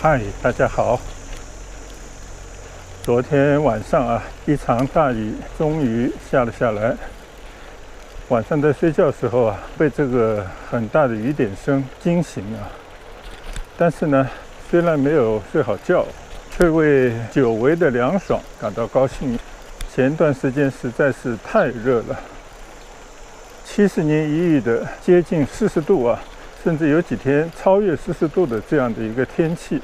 嗨，大家好。昨天晚上一场大雨终于下了下来。晚上在睡觉的时候被这个很大的雨点声惊醒但是呢，虽然没有睡好觉，却为久违的凉爽感到高兴。前段时间实在是太热了，70年一遇的接近40度甚至有几天超越40度的这样的一个天气，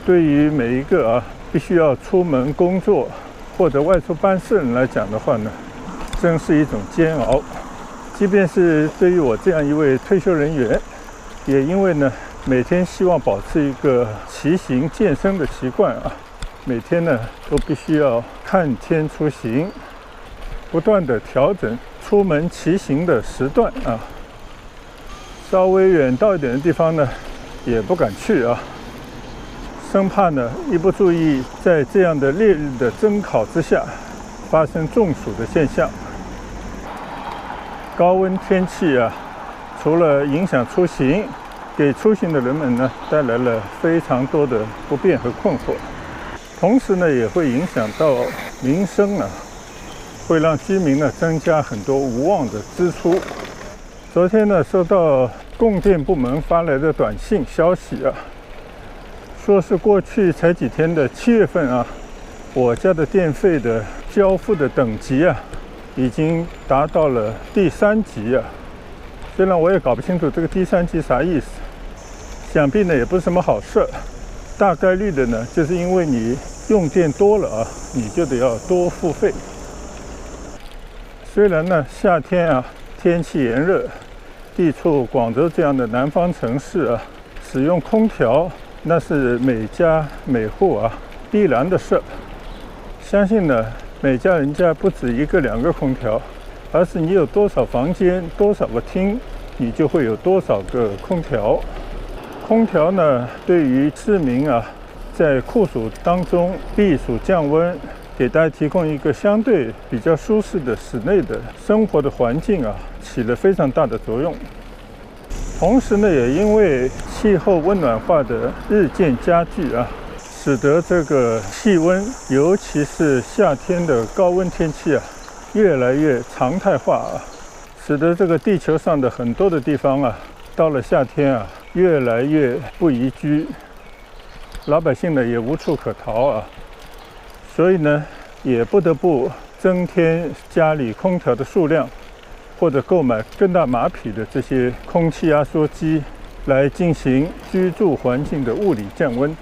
对于每一个必须要出门工作或者外出办事人来讲的话呢，真是一种煎熬。即便是对于我这样一位退休人员，也因为呢每天希望保持一个骑行健身的习惯每天呢都必须要看天出行，不断的调整出门骑行的时段稍微远到一点的地方呢也不敢去生怕呢一不注意，在这样的烈日的蒸烤之下发生中暑的现象。高温天气除了影响出行，给出行的人们呢带来了非常多的不便和困惑，同时呢也会影响到民生会让居民呢增加很多无望的支出。昨天呢收到供电部门发来的短信消息说是过去才几天的7月份我家的电费的交付的等级已经达到了第3级虽然我也搞不清楚这个第3级啥意思，想必呢也不是什么好事，大概率的呢就是因为你用电多了你就得要多付费。虽然呢夏天天气炎热，地处广州这样的南方城市使用空调那是每家每户必然的事。相信呢每家人家不止1个2个空调，而是你有多少房间多少个厅，你就会有多少个空调。空调呢对于市民在酷暑当中避暑降温，给大家提供一个相对比较舒适的室内的生活的环境起了非常大的作用。同时呢也因为气候温暖化的日渐加剧使得这个气温，尤其是夏天的高温天气越来越常态化使得这个地球上的很多的地方到了夏天越来越不宜居，老百姓呢也无处可逃所以呢也不得不增添家里空调的数量，或者购买更大马匹的这些空气压缩机来进行居住环境的物理降温。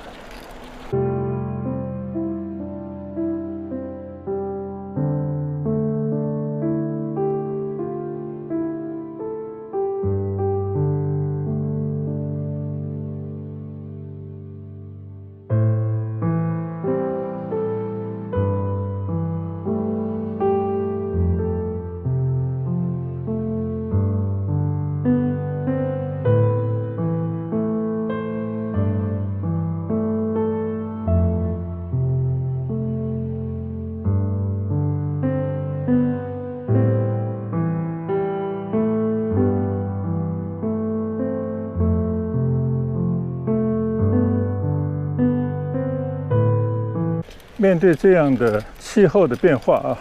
面对这样的气候的变化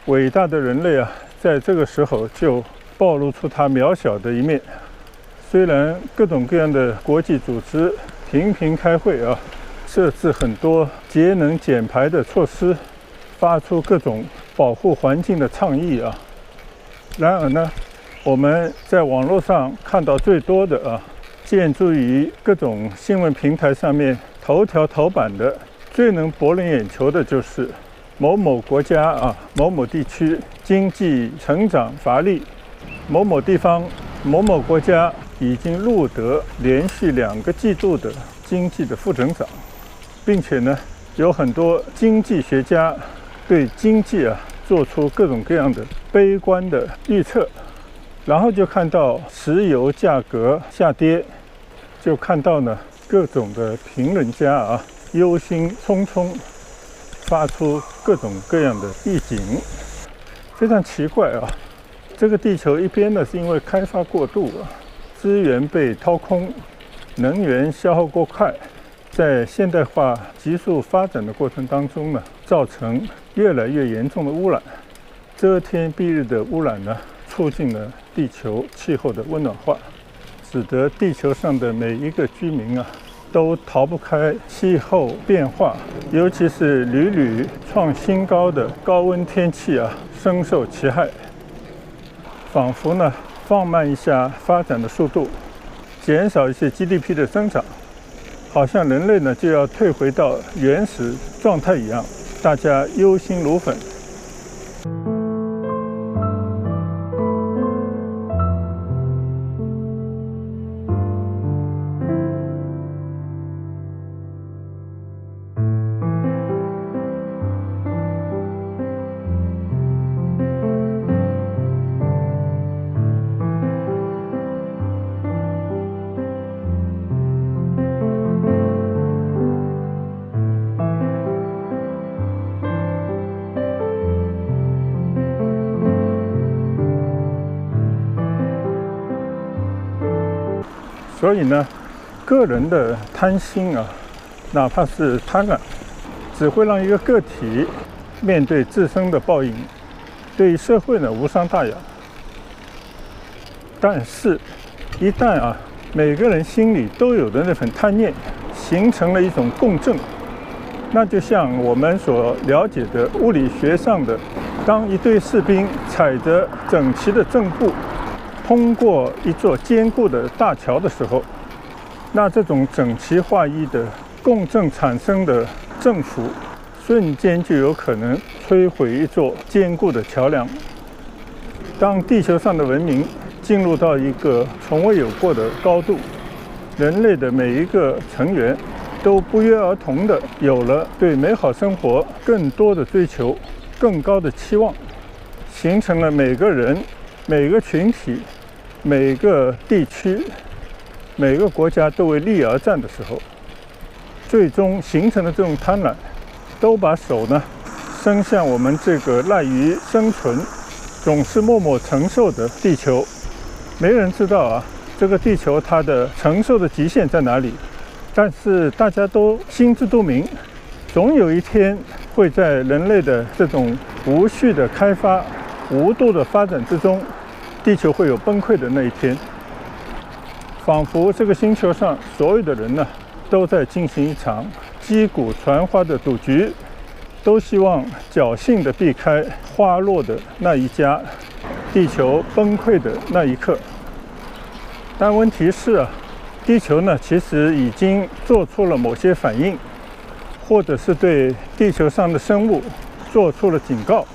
伟大的人类在这个时候就暴露出他渺小的一面。虽然各种各样的国际组织频频开会设置很多节能减排的措施，发出各种保护环境的倡议然而呢，我们在网络上看到最多的建筑于各种新闻平台上面头条头版的，最能博人眼球的就是某某国家某某地区经济成长乏力，某某地方某某国家已经录得连续2个季度的经济的负增长，并且呢有很多经济学家对经济做出各种各样的悲观的预测。然后就看到石油价格下跌，就看到呢各种的评论家忧心忡忡，发出各种各样的预警。非常奇怪这个地球一边呢是因为开发过度资源被掏空，能源消耗过快，在现代化急速发展的过程当中呢，造成越来越严重的污染。遮天蔽日的污染呢，促进了地球气候的温暖化，使得地球上的每一个居民啊，都逃不开气候变化，尤其是屡屡创新高的高温天气啊，深受其害。仿佛呢，放慢一下发展的速度，减少一些 GDP 的增长，好像人类呢就要退回到原始状态一样，大家忧心如焚。所以呢，个人的贪心啊，哪怕是贪婪，只会让一个个体面对自身的报应，对于社会呢无伤大雅。但是，一旦每个人心里都有的那份贪念，形成了一种共振，那就像我们所了解的物理学上的，当一队士兵踩着整齐的正步通过一座坚固的大桥的时候，那这种整齐划一的共振产生的振幅，瞬间就有可能摧毁一座坚固的桥梁。当地球上的文明进入到一个从未有过的高度，人类的每一个成员都不约而同地有了对美好生活更多的追求、更高的期望，形成了每个人、每个群体、每个地区、每个国家都为利而战的时候，最终形成的这种贪婪，都把手呢伸向我们这个赖于生存、总是默默承受的地球。没人知道这个地球它的承受的极限在哪里，但是大家都心知肚明，总有一天会在人类的这种无序的开发、无度的发展之中，地球会有崩溃的那一天。仿佛这个星球上所有的人呢，都在进行一场击鼓传花的赌局，都希望侥幸地避开花落的那一家，地球崩溃的那一刻。但问题是地球呢，其实已经做出了某些反应，或者是对地球上的生物做出了警告。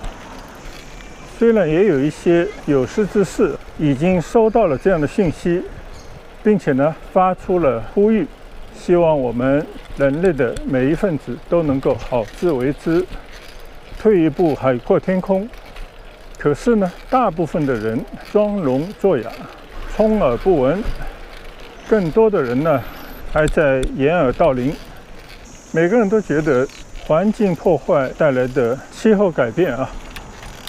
虽然也有一些有识之士已经收到了这样的讯息，并且呢发出了呼吁，希望我们人类的每一份子都能够好自为之，退一步海阔天空。可是呢，大部分的人装聋作哑，充耳不闻，更多的人呢还在掩耳盗铃。每个人都觉得环境破坏带来的气候改变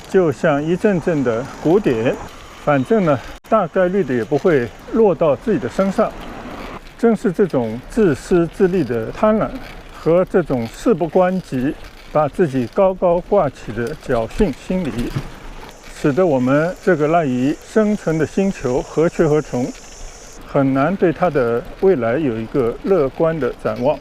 就像一阵阵的鼓点，反正呢大概率的也不会落到自己的身上。正是这种自私自利的贪婪和这种事不关己、把自己高高挂起的侥幸心理，使得我们这个赖以生存的星球何去何从，很难对它的未来有一个乐观的展望。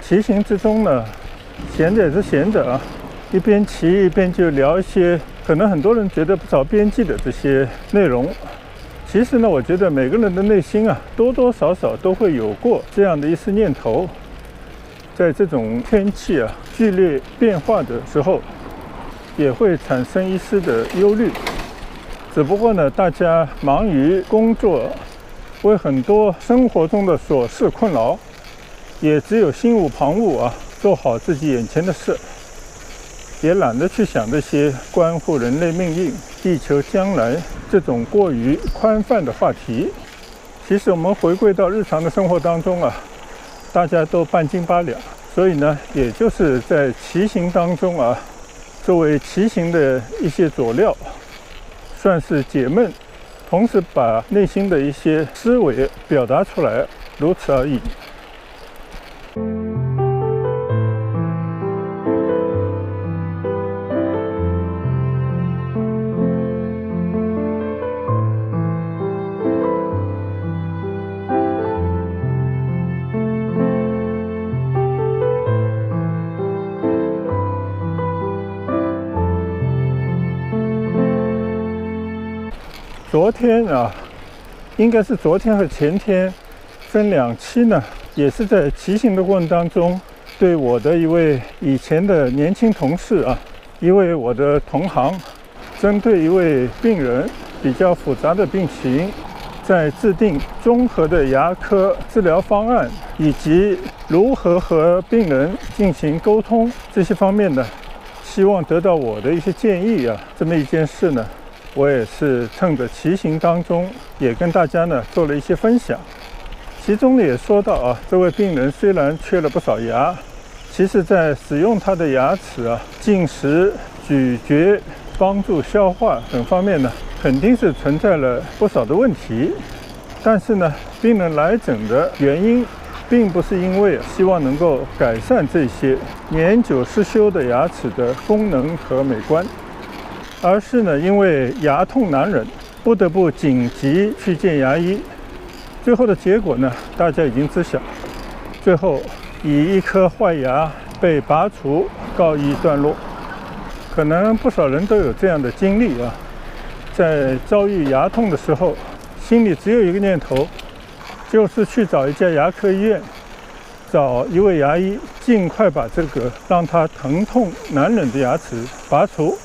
骑行之中呢，闲着也是闲着一边骑一边就聊一些可能很多人觉得不着边际的这些内容。其实呢，我觉得每个人的内心多多少少都会有过这样的一丝念头。在这种天气剧烈变化的时候，也会产生一丝的忧虑。只不过呢，大家忙于工作，为很多生活中的琐事困扰，也只有心无旁骛啊，做好自己眼前的事，也懒得去想这些关乎人类命运、地球将来这种过于宽泛的话题。其实我们回归到日常的生活当中啊，大家都半斤八两，所以呢，也就是在骑行当中啊，作为骑行的一些佐料，算是解闷，同时把内心的一些思维表达出来，如此而已。昨天啊，应该是昨天和前天分2期呢，也是在骑行的过程当中，对我的一位以前的年轻同事啊，一位我的同行，针对一位病人比较复杂的病情，在制定综合的牙科治疗方案，以及如何和病人进行沟通这些方面呢，希望得到我的一些建议啊，这么一件事呢，我也是趁着骑行当中，也跟大家呢做了一些分享。其中呢也说到啊，这位病人虽然缺了不少牙，其实在使用他的牙齿啊、进食、咀嚼、帮助消化等方面呢，肯定是存在了不少的问题。但是呢，病人来诊的原因，并不是因为希望能够改善这些年久失修的牙齿的功能和美观，而是呢，因为牙痛难忍，不得不紧急去见牙医。最后的结果呢，大家已经知晓。最后以一颗坏牙被拔除告一段落。可能不少人都有这样的经历啊，在遭遇牙痛的时候，心里只有一个念头，就是去找一家牙科医院，找一位牙医，尽快把这个让他疼痛难忍的牙齿拔除。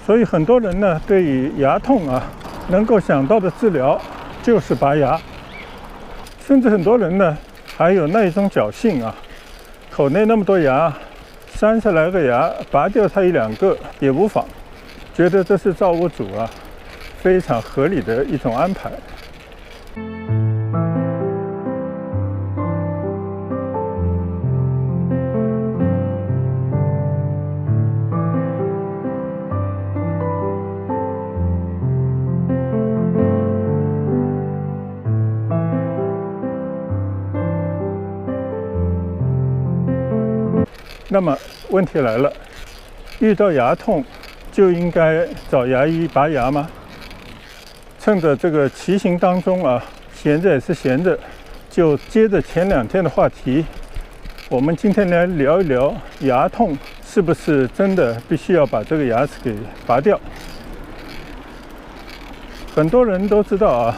所以很多人呢，对于牙痛啊，能够想到的治疗就是拔牙，甚至很多人呢，还有那一种侥幸啊，口内那么多牙，30来个牙，拔掉它1、2个也无妨，觉得这是造物主啊非常合理的一种安排。那么问题来了，遇到牙痛就应该找牙医拔牙吗？趁着这个骑行当中啊，闲着也是闲着，就接着前2天的话题，我们今天来聊一聊牙痛是不是真的必须要把这个牙齿给拔掉。很多人都知道啊，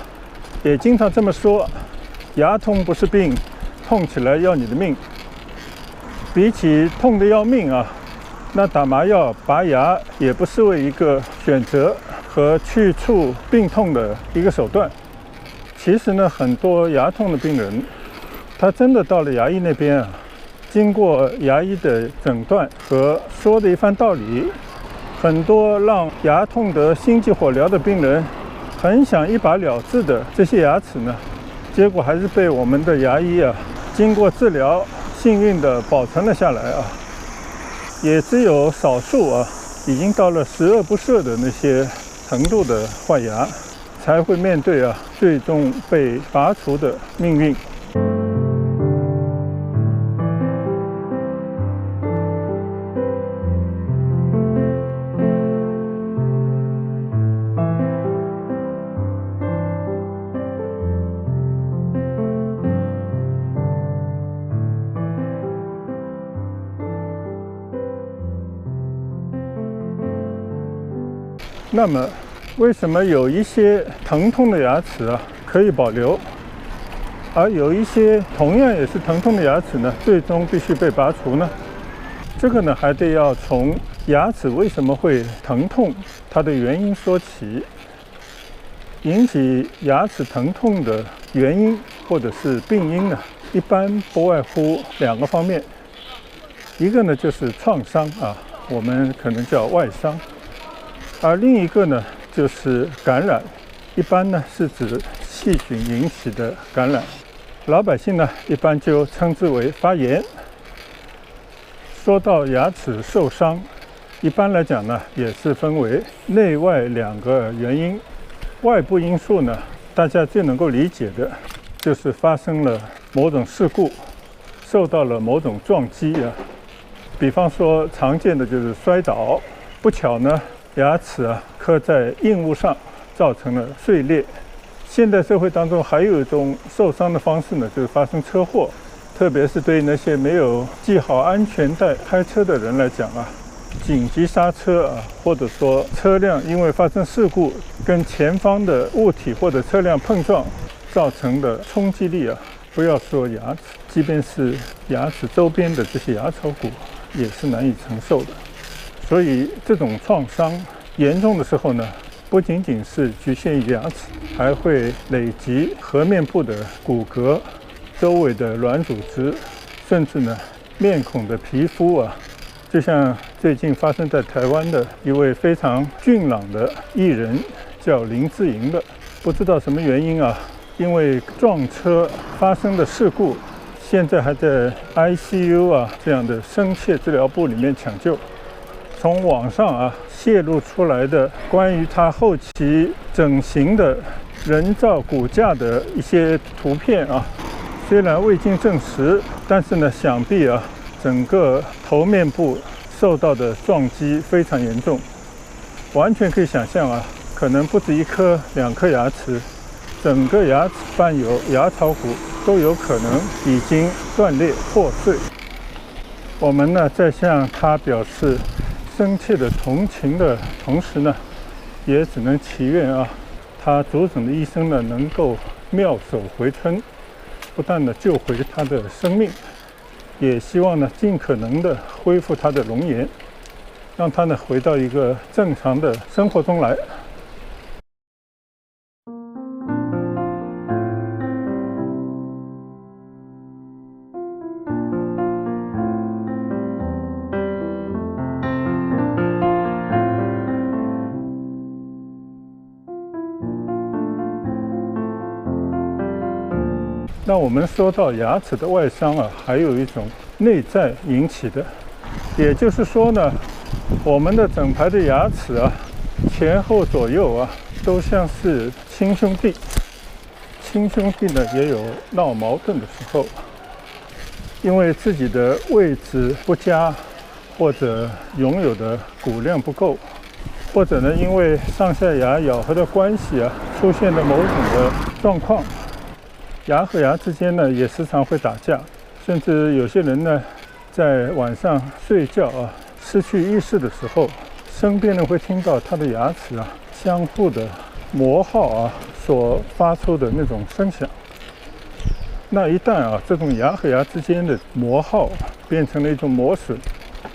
也经常这么说，牙痛不是病，痛起来要你的命。比起痛得要命啊，那打麻药拔牙也不失为一个选择和去除病痛的一个手段。其实呢，很多牙痛的病人，他真的到了牙医那边啊，经过牙医的诊断和说的一番道理，很多让牙痛得心急火燎的病人很想一拔了之的这些牙齿呢，结果还是被我们的牙医啊经过治疗幸运地保存了下来啊。也只有少数啊已经到了十恶不赦的那些程度的坏牙，才会面对啊最终被拔除的命运。那么，为什么有一些疼痛的牙齿啊可以保留，而有一些同样也是疼痛的牙齿呢，最终必须被拔除呢？这个呢，还得要从牙齿为什么会疼痛，它的原因说起。引起牙齿疼痛的原因或者是病因呢，一般不外乎2个方面。一个呢就是创伤啊，我们可能叫外伤，而另一个呢就是感染，一般呢是指细菌引起的感染，老百姓呢一般就称之为发炎。说到牙齿受伤，一般来讲呢也是分为内外2个原因。外部因素呢，大家最能够理解的就是发生了某种事故，受到了某种撞击啊，比方说常见的就是摔倒，不巧呢牙齿磕在硬物上，造成了碎裂。现代社会当中还有一种受伤的方式呢，就是发生车祸，特别是对那些没有系好安全带开车的人来讲紧急刹车或者说车辆因为发生事故跟前方的物体或者车辆碰撞造成的冲击力不要说牙齿，即便是牙齿周边的这些牙槽骨也是难以承受的。所以这种创伤严重的时候呢，不仅仅是局限于牙齿，还会累及颌面部的骨骼、周围的软组织，甚至呢面孔的皮肤就像最近发生在台湾的一位非常俊朗的艺人，叫林志颖的，不知道什么原因因为撞车发生的事故，现在还在 ICU 这样的深切治疗部里面抢救。从网上泄露出来的关于他后期整形的人造骨架的一些图片虽然未经证实，但是呢，想必整个头面部受到的撞击非常严重，完全可以想象可能不止1颗、2颗牙齿，整个牙齿伴有牙槽骨都有可能已经断裂破碎。我们呢，在向他表示深切的同情的同时呢，也只能祈愿他主诊的医生呢能够妙手回春，不但呢救回他的生命，也希望呢尽可能的恢复他的容颜，让他呢回到一个正常的生活中来。那我们说到牙齿的外伤还有一种内在引起的，也就是说呢，我们的整排的牙齿前后左右都像是亲兄弟。亲兄弟呢也有闹矛盾的时候，因为自己的位置不佳，或者拥有的骨量不够，或者呢因为上下牙咬合的关系出现了某种的状况。牙和牙之间呢也时常会打架，甚至有些人呢在晚上睡觉失去意识的时候，身边呢会听到他的牙齿相互的磨耗所发出的那种声响。那一旦这种牙和牙之间的磨耗变成了一种磨损，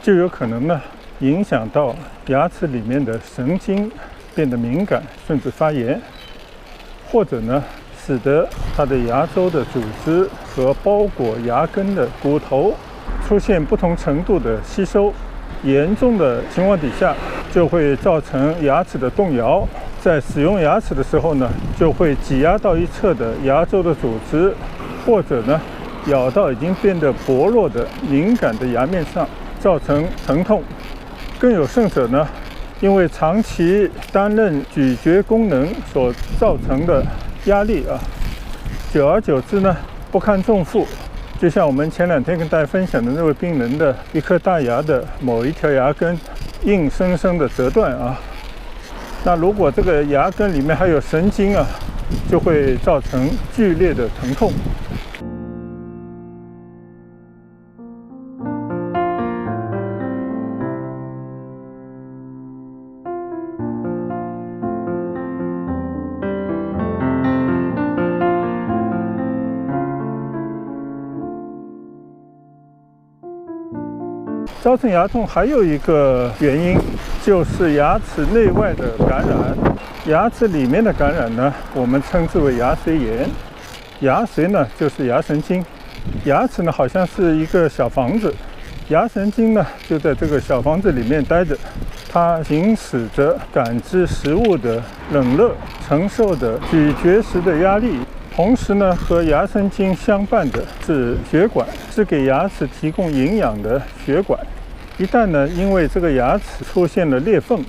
就有可能呢影响到牙齿里面的神经变得敏感，甚至发炎，或者呢使得它的牙周的组织和包裹牙根的骨头出现不同程度的吸收，严重的情况底下就会造成牙齿的动摇，在使用牙齿的时候呢，就会挤压到一侧的牙周的组织，或者呢咬到已经变得薄弱的敏感的牙面上，造成疼痛。更有甚者呢，因为长期担任咀嚼功能所造成的压力久而久之呢，不堪重负。就像我们前2天跟大家分享的那位病人的一颗大牙的某一条牙根硬生生的折断那如果这个牙根里面还有神经就会造成剧烈的疼痛。造成牙痛还有一个原因，就是牙齿内外的感染。牙齿里面的感染呢，我们称之为牙髓炎。牙髓呢，就是牙神经。牙齿呢，好像是一个小房子，牙神经呢，就在这个小房子里面待着。它行使着感知食物的冷热，承受的咀嚼时的压力。同时呢，和牙神经相伴的是血管，是给牙齿提供营养的血管。一旦呢，因为这个牙齿出现了裂缝，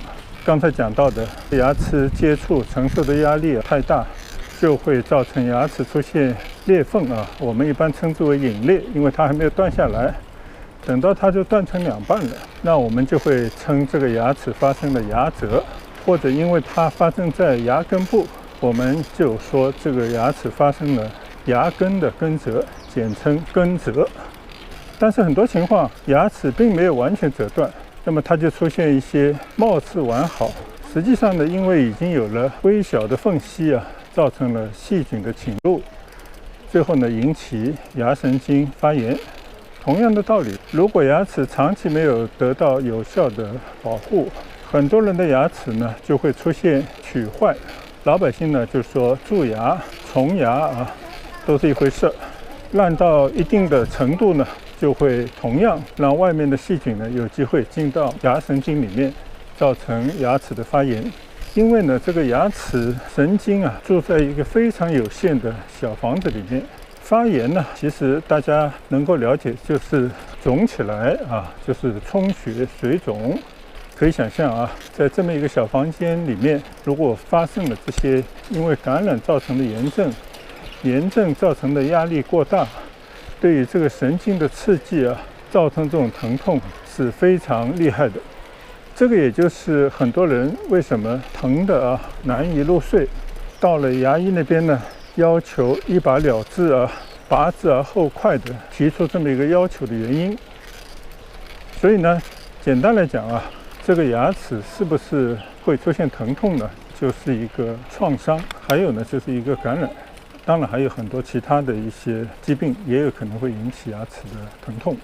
刚才讲到的牙齿接触承受的压力太大，就会造成牙齿出现裂缝啊。我们一般称之为隐裂，因为它还没有断下来。等到它就断成两半了，那我们就会称这个牙齿发生了牙折，或者因为它发生在牙根部，我们就说这个牙齿发生了牙根的根折，简称根折。但是很多情况，牙齿并没有完全折断，那么它就出现一些貌似完好，实际上呢，因为已经有了微小的缝隙啊，造成了细菌的侵入，最后呢，引起牙神经发炎。同样的道理，如果牙齿长期没有得到有效的保护，很多人的牙齿呢就会出现龋坏。老百姓呢就说蛀牙、虫牙啊，都是一回事。烂到一定的程度呢，就会同样让外面的细菌呢有机会进到牙神经里面，造成牙齿的发炎。因为呢，这个牙齿神经啊住在一个非常有限的小房子里面。发炎呢，其实大家能够了解，就是肿起来啊，就是充血、水肿。可以想象啊，在这么一个小房间里面，如果发生了这些因为感染造成的炎症造成的压力过大，对于这个神经的刺激啊，造成这种疼痛是非常厉害的。这个也就是很多人为什么疼的啊难以入睡，到了牙医那边呢，要求一把了之啊，拔之而后快的提出这么一个要求的原因。所以呢，简单来讲啊，这个牙齿是不是会出现疼痛呢？就是一个创伤，还有呢就是一个感染。当然还有很多其他的一些疾病也有可能会引起牙齿的疼痛。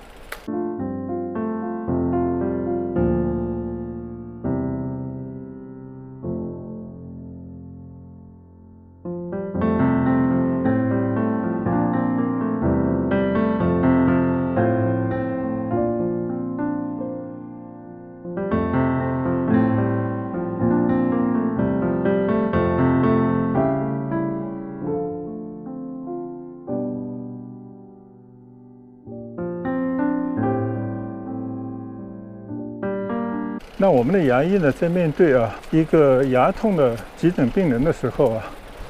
那我们的牙医呢，在面对一个牙痛的急诊病人的时候啊，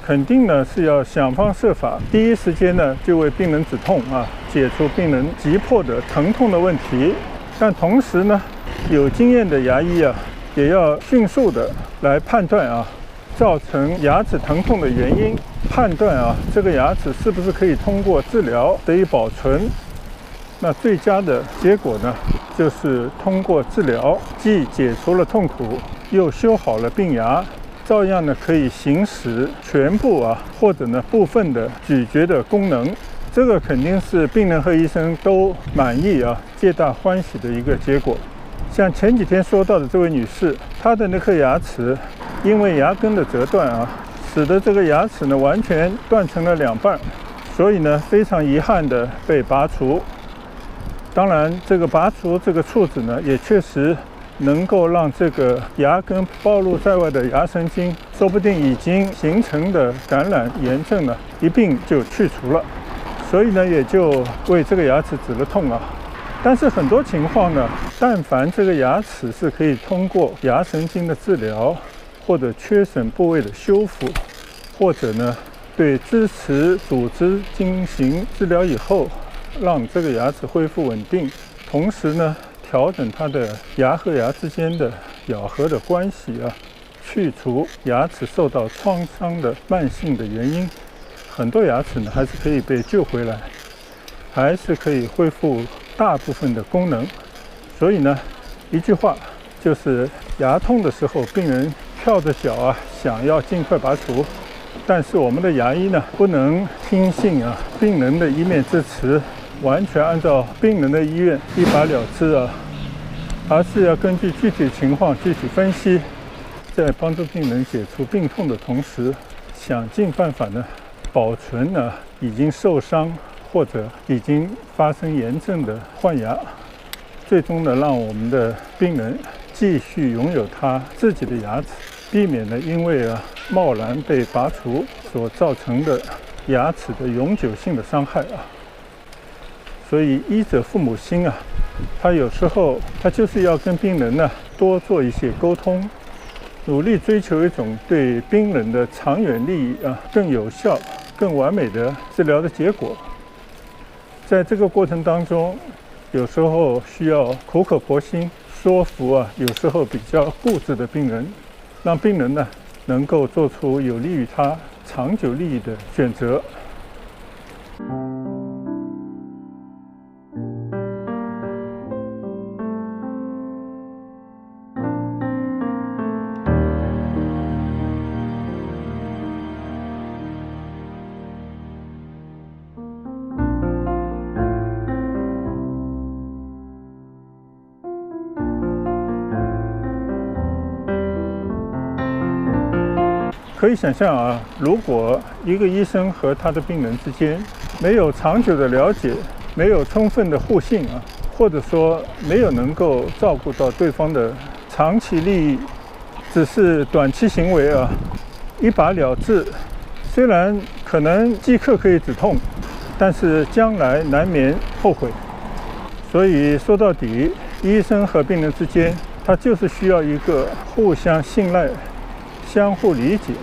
肯定呢是要想方设法，第一时间呢就为病人止痛啊，解除病人急迫的疼痛的问题。但同时呢，有经验的牙医啊，也要迅速的来判断啊，造成牙齿疼痛的原因，判断啊这个牙齿是不是可以通过治疗得以保存。那最佳的结果呢，就是通过治疗，既解除了痛苦，又修好了病牙，照样呢可以行使全部或者呢部分的咀嚼的功能。这个肯定是病人和医生都满意皆大欢喜的一个结果。像前几天说到的这位女士，她的那颗牙齿因为牙根的折断使得这个牙齿呢完全断成了两半，所以呢非常遗憾的被拔除。当然，这个拔除这个处置呢，也确实能够让这个牙根暴露在外的牙神经，说不定已经形成的感染炎症呢，一并就去除了。所以呢，也就为这个牙齿止了痛但是很多情况呢，但凡这个牙齿是可以通过牙神经的治疗，或者缺损部位的修复，或者呢对支持组织进行治疗以后，让这个牙齿恢复稳定，同时呢调整它的牙和牙之间的咬合的关系去除牙齿受到创伤的慢性的原因，很多牙齿呢还是可以被救回来，还是可以恢复大部分的功能。所以呢，一句话就是牙痛的时候，病人跳着脚想要尽快拔除，但是我们的牙医呢不能听信病人的一面之词，完全按照病人的意愿一把了之而是要根据具体情况具体分析，在帮助病人解除病痛的同时，想尽办法呢，保存呢已经受伤或者已经发生炎症的患牙，最终呢让我们的病人继续拥有他自己的牙齿，避免呢因为贸然被拔除所造成的牙齿的永久性的伤害啊。所以医者父母心啊，他有时候他就是要跟病人呢多做一些沟通，努力追求一种对病人的长远利益更有效、更完美的治疗的结果。在这个过程当中，有时候需要苦口婆心说服有时候比较固执的病人，让病人呢能够做出有利于他长久利益的选择。可以想象如果一个医生和他的病人之间没有长久的了解，没有充分的互信或者说没有能够照顾到对方的长期利益，只是短期行为一把了之，虽然可能即刻可以止痛，但是将来难免后悔。所以说到底，医生和病人之间，他就是需要一个互相信赖、相互理解、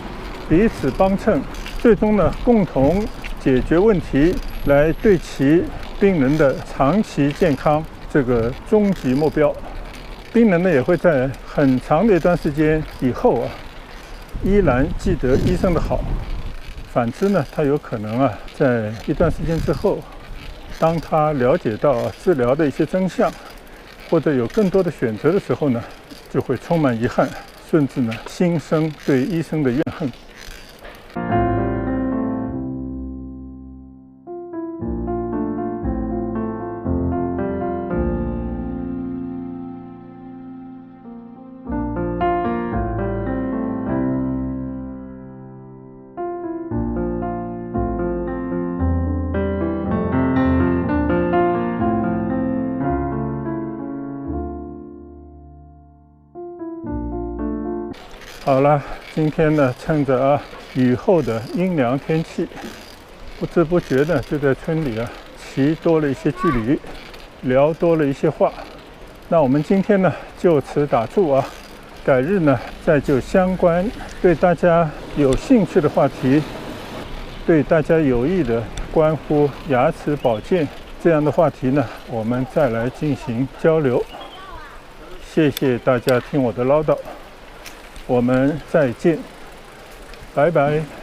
彼此帮衬，最终呢共同解决问题，来对齐病人的长期健康这个终极目标。病人呢也会在很长的一段时间以后依然记得医生的好。反之呢，他有可能在一段时间之后，当他了解到治疗的一些真相，或者有更多的选择的时候呢，就会充满遗憾，甚至呢心生对医生的怨恨。好了，今天呢，趁着雨后的阴凉天气，不知不觉呢，就在村里骑多了一些距离，聊多了一些话。那我们今天呢，就此打住改日呢，再就相关对大家有兴趣的话题，对大家有益的关乎牙齿保健这样的话题呢，我们再来进行交流。谢谢大家听我的唠叨。我们再见，拜拜。